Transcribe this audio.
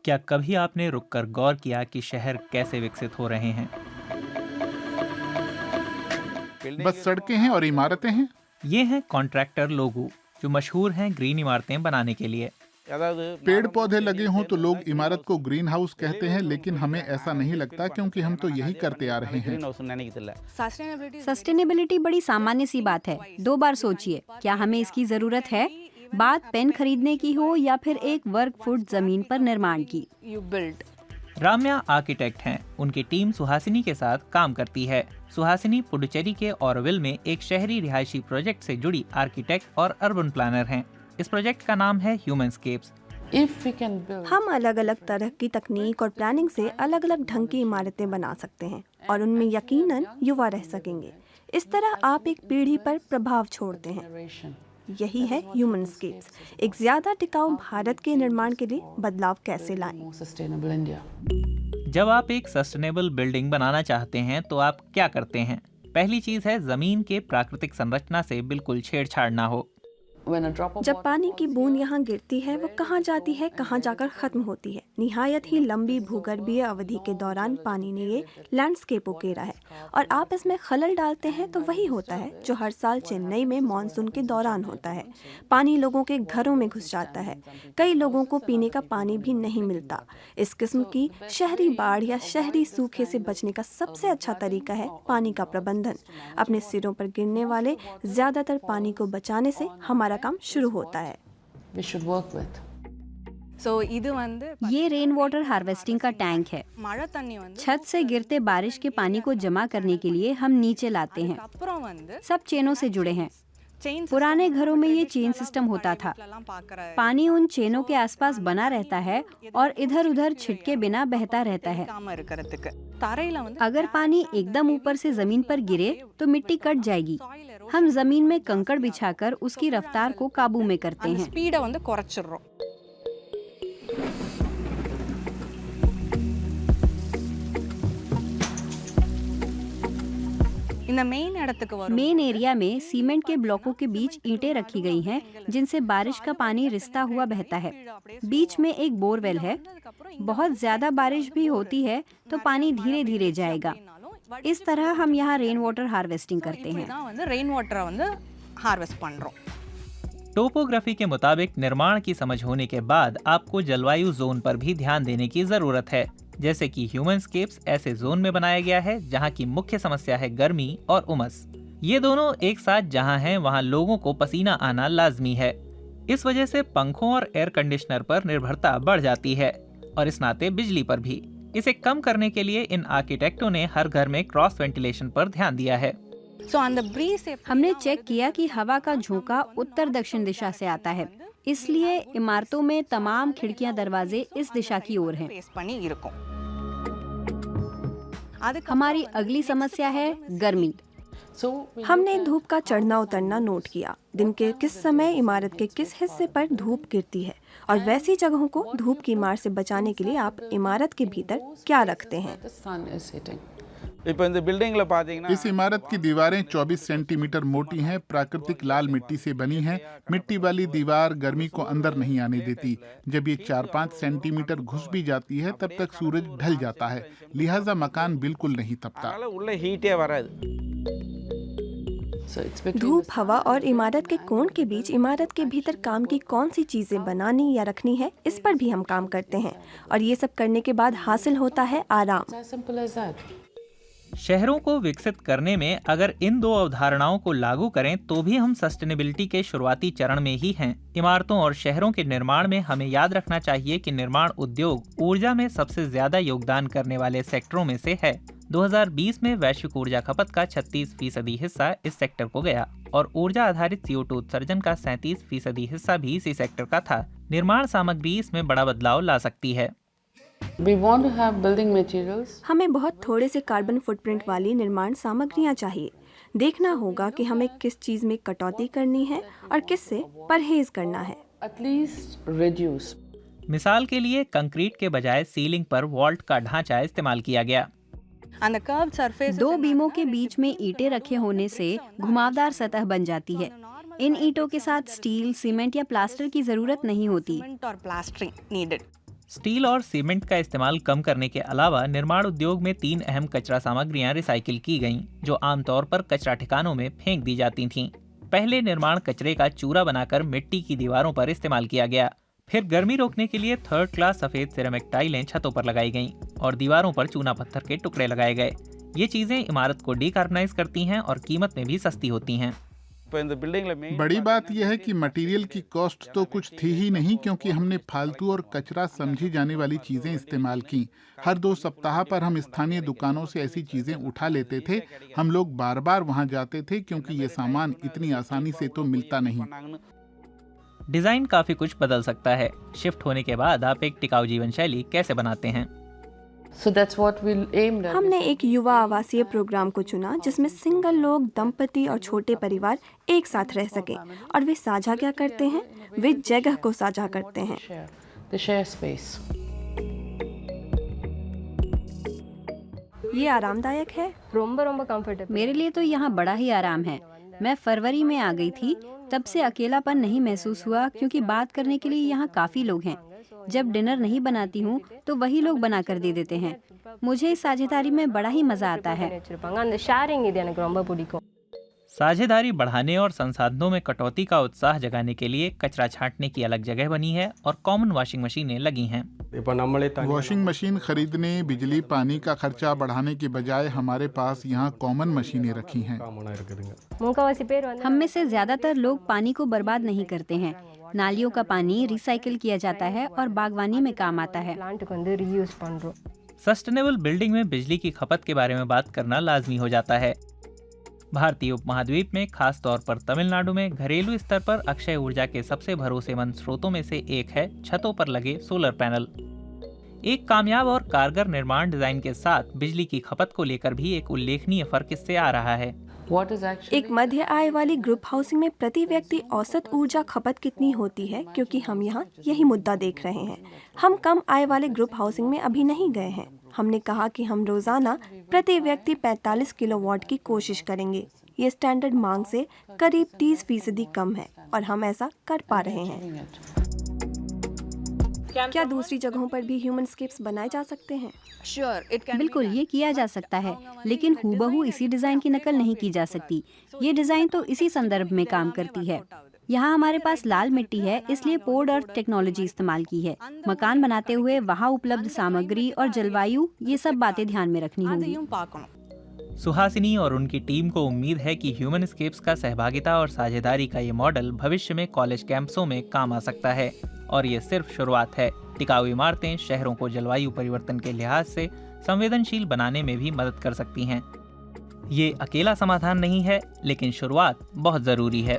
क्या कभी आपने रुककर गौर किया कि शहर कैसे विकसित हो रहे हैं? बस सड़कें हैं और इमारतें हैं। ये हैं कॉन्ट्रैक्टर लोगों, जो मशहूर हैं ग्रीन इमारतें बनाने के लिए। पेड़ पौधे लगे हों तो लोग इमारत को ग्रीन हाउस कहते हैं, लेकिन हमें ऐसा नहीं लगता क्योंकि हम तो यही करते आ रहे हैं। सस्टेनेबिलिटी बड़ी सामान्य सी बात है। 2 बार सोचिए, क्या हमें इसकी जरूरत है? बात पेन खरीदने की हो या फिर एक वर्ग फुट जमीन पर निर्माण की। राम्या आर्किटेक्ट हैं। उनकी टीम सुहासिनी के साथ काम करती है। सुहासिनी पुडुचेरी के ऑरोविल में एक शहरी रिहायशी प्रोजेक्ट से जुड़ी आर्किटेक्ट और अर्बन प्लानर हैं। इस प्रोजेक्ट का नाम है ह्यूमनस्केप्स। हम अलग अलग तरह की तकनीक और प्लानिंग से अलग अलग ढंग की इमारतें बना सकते हैं और उनमें यकीनन युवा रह सकेंगे। इस तरह आप एक पीढ़ी पर प्रभाव छोड़ते हैं। यही है ह्यूमनस्केप्स, एक ज्यादा टिकाऊ भारत के निर्माण के लिए बदलाव कैसे लाएं। जब आप एक सस्टेनेबल बिल्डिंग बनाना चाहते हैं तो आप क्या करते हैं? पहली चीज है जमीन के प्राकृतिक संरचना से बिल्कुल छेड़छाड़ ना हो। जब पानी की बूंद यहाँ गिरती है, वो कहाँ जाती है, कहाँ जाकर खत्म होती है। निहायत ही लंबी भूगर्भीय अवधि के दौरान पानी ने ये लैंडस्केप उकेरा है और आप इसमें खलल डालते हैं तो वही होता है जो हर साल चेन्नई में मानसून के दौरान होता है। पानी लोगों के घरों में घुस जाता है। कई लोगों को पीने का पानी भी नहीं मिलता। इस किस्म की शहरी बाढ़ या शहरी सूखे से बचने का सबसे अच्छा तरीका है पानी का प्रबंधन। अपने सिरों पर गिरने वाले ज्यादातर पानी को बचाने से हमारा काम शुरू होता है। ये रेन वाटर हार्वेस्टिंग का टैंक है। छत से गिरते बारिश के पानी को जमा करने के लिए हम नीचे लाते हैं। सब चेनों से जुड़े हैं। पुराने घरों में ये चेन सिस्टम होता था। पानी उन चेनों के आसपास बना रहता है और इधर उधर छिटके बिना बहता रहता है। अगर पानी एकदम ऊपर से जमीन पर गिरे तो मिट्टी कट जाएगी। हम जमीन में कंकड़ बिछाकर उसकी रफ्तार को काबू में करते हैं। मेन एरिया में सीमेंट के ब्लॉकों के बीच ईंटें रखी गई हैं, जिनसे बारिश का पानी रिसता हुआ बहता है। बीच में एक बोरवेल है। बहुत ज्यादा बारिश भी होती है तो पानी धीरे धीरे जाएगा। इस तरह हम यहाँ रेन वाटर हार्वेस्टिंग करते हैं। टोपोग्राफी के मुताबिक निर्माण की समझ होने के बाद आपको जलवायु जोन पर भी ध्यान देने की जरूरत है। जैसे कि ह्यूमनस्केप्स ऐसे जोन में बनाया गया है जहाँ की मुख्य समस्या है गर्मी और उमस। ये दोनों एक साथ जहाँ हैं वहाँ लोगों को पसीना आना लाजमी है। इस वजह से पंखों और एयर कंडीशनर पर निर्भरता बढ़ जाती है और इस नाते बिजली पर भी। इसे कम करने के लिए इन आर्किटेक्टों ने हर घर में क्रॉस वेंटिलेशन पर ध्यान दिया है। हमने चेक किया कि हवा का झोंका उत्तर दक्षिण दिशा से आता है, इसलिए इमारतों में तमाम खिड़कियां दरवाजे इस दिशा की ओर हैं। हमारी अगली समस्या है गर्मी। हमने धूप का चढ़ना उतरना नोट किया। दिन के किस समय इमारत के किस हिस्से पर धूप गिरती है और वैसी जगहों को धूप की मार से बचाने के लिए आप इमारत के भीतर क्या रखते हैं। इस इमारत की दीवारें 24 सेंटीमीटर मोटी हैं, प्राकृतिक लाल मिट्टी से बनी हैं। मिट्टी वाली दीवार गर्मी को अंदर नहीं आने देती। जब ये 4-5 सेंटीमीटर घुस भी जाती है तब तक सूरज ढल जाता है, लिहाजा मकान बिल्कुल नहीं तपता। धूप, हवा और इमारत के कोण के बीच इमारत के भीतर काम की कौन सी चीजें बनानी या रखनी है, इस पर भी हम काम करते हैं और ये सब करने के बाद हासिल होता है आराम। शहरों को विकसित करने में अगर इन दो अवधारणाओं को लागू करें तो भी हम सस्टेनेबिलिटी के शुरुआती चरण में ही हैं। इमारतों और शहरों के निर्माण में हमें याद रखना चाहिए कि निर्माण उद्योग ऊर्जा में सबसे ज्यादा योगदान करने वाले सेक्टरों में से है। 2020 में वैश्विक ऊर्जा खपत का 36% हिस्सा इस सेक्टर को गया और ऊर्जा आधारित CO2 उत्सर्जन का 37% हिस्सा भी इसी सेक्टर का था। निर्माण सामग्री इसमें बड़ा बदलाव ला सकती है। हमें बहुत थोड़े से कार्बन फुटप्रिंट वाली निर्माण सामग्रियां चाहिए। देखना होगा कि हमें किस चीज में कटौती करनी है और किस से परहेज करना है। मिसाल के लिए कंक्रीट के बजाय सीलिंग पर वॉल्ट का ढांचा इस्तेमाल किया गया। 2 बीमों के बीच में ईंटें रखे होने से घुमावदार सतह बन जाती है। इन ईंटों के साथ स्टील, सीमेंट या प्लास्टर की जरूरत नहीं होती। स्टील और सीमेंट का इस्तेमाल कम करने के अलावा निर्माण उद्योग में 3 अहम कचरा सामग्रियां रिसाइकिल की गईं, जो आमतौर पर कचरा ठिकानों में फेंक दी जाती थीं। पहले निर्माण कचरे का चूरा बनाकर मिट्टी की दीवारों पर इस्तेमाल किया गया। फिर गर्मी रोकने के लिए 3rd क्लास सफेद सिरेमिक टाइलें छतों पर लगाई गईं और दीवारों पर चूना पत्थर के टुकड़े लगाए गए। ये चीजें इमारत को डीकार्बनाइज करती हैं और कीमत में भी सस्ती होती हैं। बड़ी बात यह है कि मटेरियल की कॉस्ट तो कुछ थी ही नहीं, क्योंकि हमने फालतू और कचरा समझी जाने वाली चीजें इस्तेमाल की। हर 2 सप्ताह पर हम स्थानीय दुकानों से ऐसी चीजें उठा लेते थे। हम लोग बार बार वहां जाते थे, क्योंकि ये सामान इतनी आसानी से तो मिलता नहीं। डिजाइन काफी कुछ बदल सकता है। शिफ्ट होने के बाद आप एक टिकाऊ जीवन शैली कैसे बनाते हैं? हमने एक युवा आवासीय प्रोग्राम को चुना जिसमें सिंगल लोग, दंपति और छोटे परिवार एक साथ रह सके। और वे साझा क्या करते हैं? वे जगह को साझा करते हैं। ये आरामदायक है। मेरे लिए तो यहाँ बड़ा ही आराम है। मैं फरवरी में आ गई थी, तब से अकेलापन नहीं महसूस हुआ, क्योंकि बात करने के लिए यहाँ काफी लोग हैं। जब डिनर नहीं बनाती हूँ तो वही लोग बना कर दे देते हैं। मुझे इस साझेदारी में बड़ा ही मजा आता है। साझेदारी बढ़ाने और संसाधनों में कटौती का उत्साह जगाने के लिए कचरा छांटने की अलग जगह बनी है और कॉमन वॉशिंग मशीनें लगी हैं। वॉशिंग मशीन खरीदने, बिजली पानी का खर्चा बढ़ाने के बजाय हमारे पास यहाँ कॉमन मशीनें रखी हैं। हम में से ज्यादातर लोग पानी को बर्बाद नहीं करते हैं। नालियों का पानी रिसाइकिल किया जाता है और बागवानी में काम आता है। सस्टेनेबल बिल्डिंग में बिजली की खपत के बारे में बात करना लाजमी हो जाता है। भारतीय उपमहाद्वीप में, खास तौर पर तमिलनाडु में, घरेलू स्तर पर अक्षय ऊर्जा के सबसे भरोसेमंद स्रोतों में से एक है छतों पर लगे सोलर पैनल। एक कामयाब और कारगर निर्माण डिजाइन के साथ बिजली की खपत को लेकर भी एक उल्लेखनीय फर्क इससे आ रहा है। एक मध्य आय वाली ग्रुप हाउसिंग में प्रति व्यक्ति औसत ऊर्जा खपत कितनी होती है? क्योंकि हम यहाँ यही मुद्दा देख रहे हैं। हम कम आय वाले ग्रुप हाउसिंग में अभी नहीं गए हैं। हमने कहा कि हम रोजाना प्रति व्यक्ति 45 किलोवाट की कोशिश करेंगे। ये स्टैंडर्ड मांग से करीब 30% कम है और हम ऐसा कर पा रहे हैं। क्या दूसरी जगहों पर भी ह्यूमनस्केप्स बनाए जा सकते हैं? बिल्कुल, ये किया जा सकता है, लेकिन हूबहू इसी डिजाइन की नकल नहीं की जा सकती। ये डिजाइन तो इसी संदर्भ में काम करती है। यहाँ हमारे पास लाल मिट्टी है, इसलिए पोर्ड अर्थ टेक्नोलॉजी इस्तेमाल की है। मकान बनाते हुए वहाँ उपलब्ध सामग्री और जलवायु, ये सब बातें ध्यान में रखनी होंगी। सुहासिनी और उनकी टीम को उम्मीद है कि ह्यूमनस्केप्स का सहभागिता और साझेदारी का ये मॉडल भविष्य में कॉलेज कैंपसों में काम आ सकता है। और ये सिर्फ शुरुआत है। टिकाऊ इमारतें शहरों को जलवायु परिवर्तन के लिहाज से संवेदनशील बनाने में भी मदद कर सकती हैं। ये अकेला समाधान नहीं है, लेकिन शुरुआत बहुत जरूरी है।